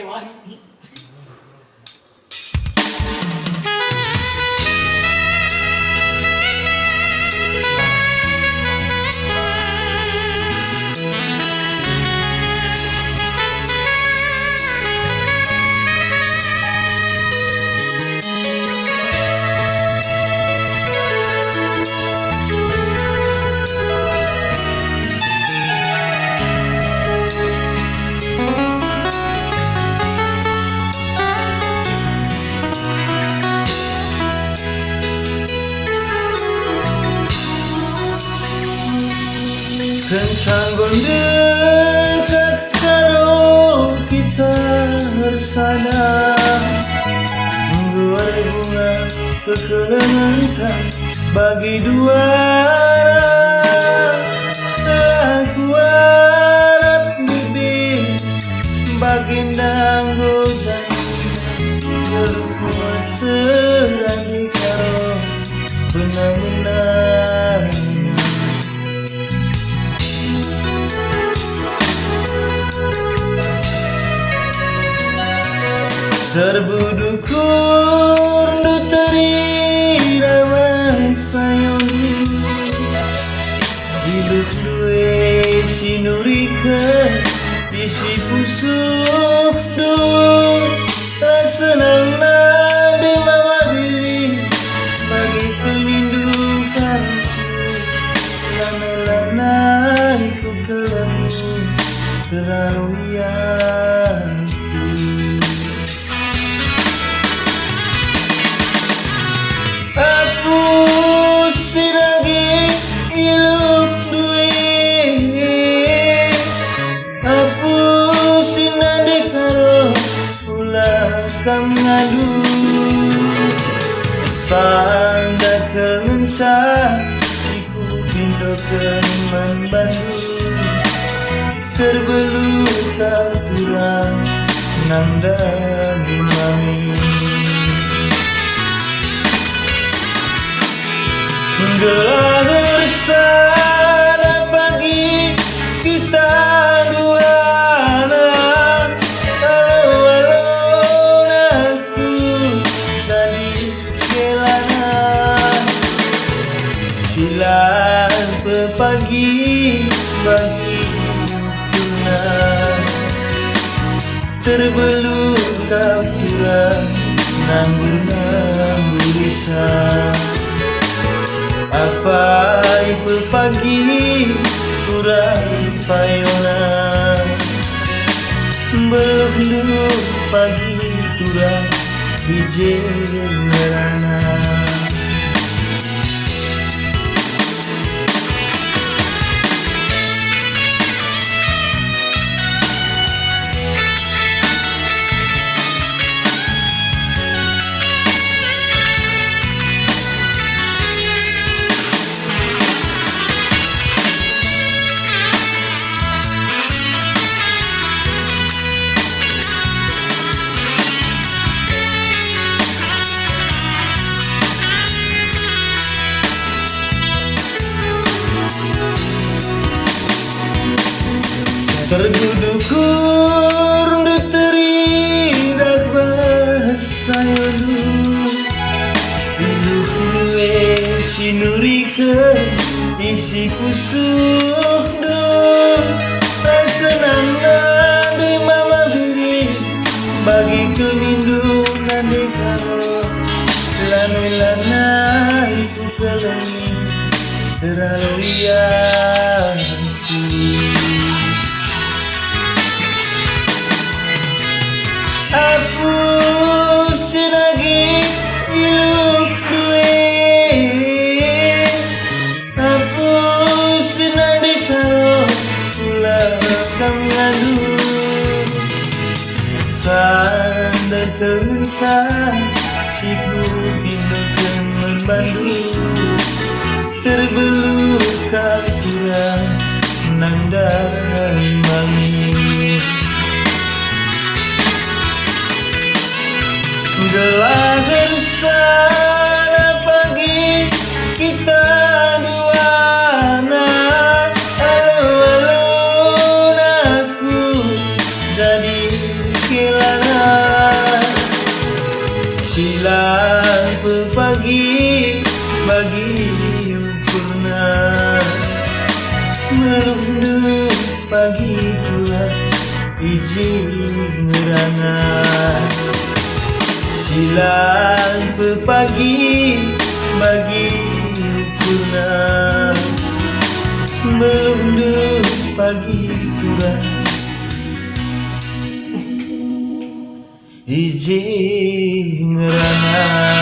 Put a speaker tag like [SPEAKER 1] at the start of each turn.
[SPEAKER 1] mati.
[SPEAKER 2] Kencang dekat karo kita bersama, mengguar bunga kekelentan bagi dua arah. Aku harap bibir baginda nggo janji berkuasa serani karo benar-benar. Serbu dukur nu teri rawan sayoni, hidup duwe sinurikeun isi pusuk du senangna de mama diri bagi pelindungan lana-lana itu kelemu kerawian. Kang ngadu sanda kemencah siku pindokeun membantu terbelu kalturang nandang mami gelar bersama pagi kita pagi bagi tunang terbelu kapturan nanggur bisa apa itu pagi kurang payonan belum pagi turang hije ngerana. Tergudukur nu teri bahasa yolu hidup we sinurikeun isi pusuk du senangna di mama biri bagi kelindungan di karo lana-lana itu keleni terlaluan. Aku sinagi hidup duwe, aku sinandi karo ulah kang ngadu sanda kemencah siku pindokeun membantu terbelu kapturan nandang mami gelar bersama pagi kita duana alun-alun aku jadi kilan purna melundu pagi pula izin ngerana silang pepagi bagi purna melundu pagi pula izin ngerana.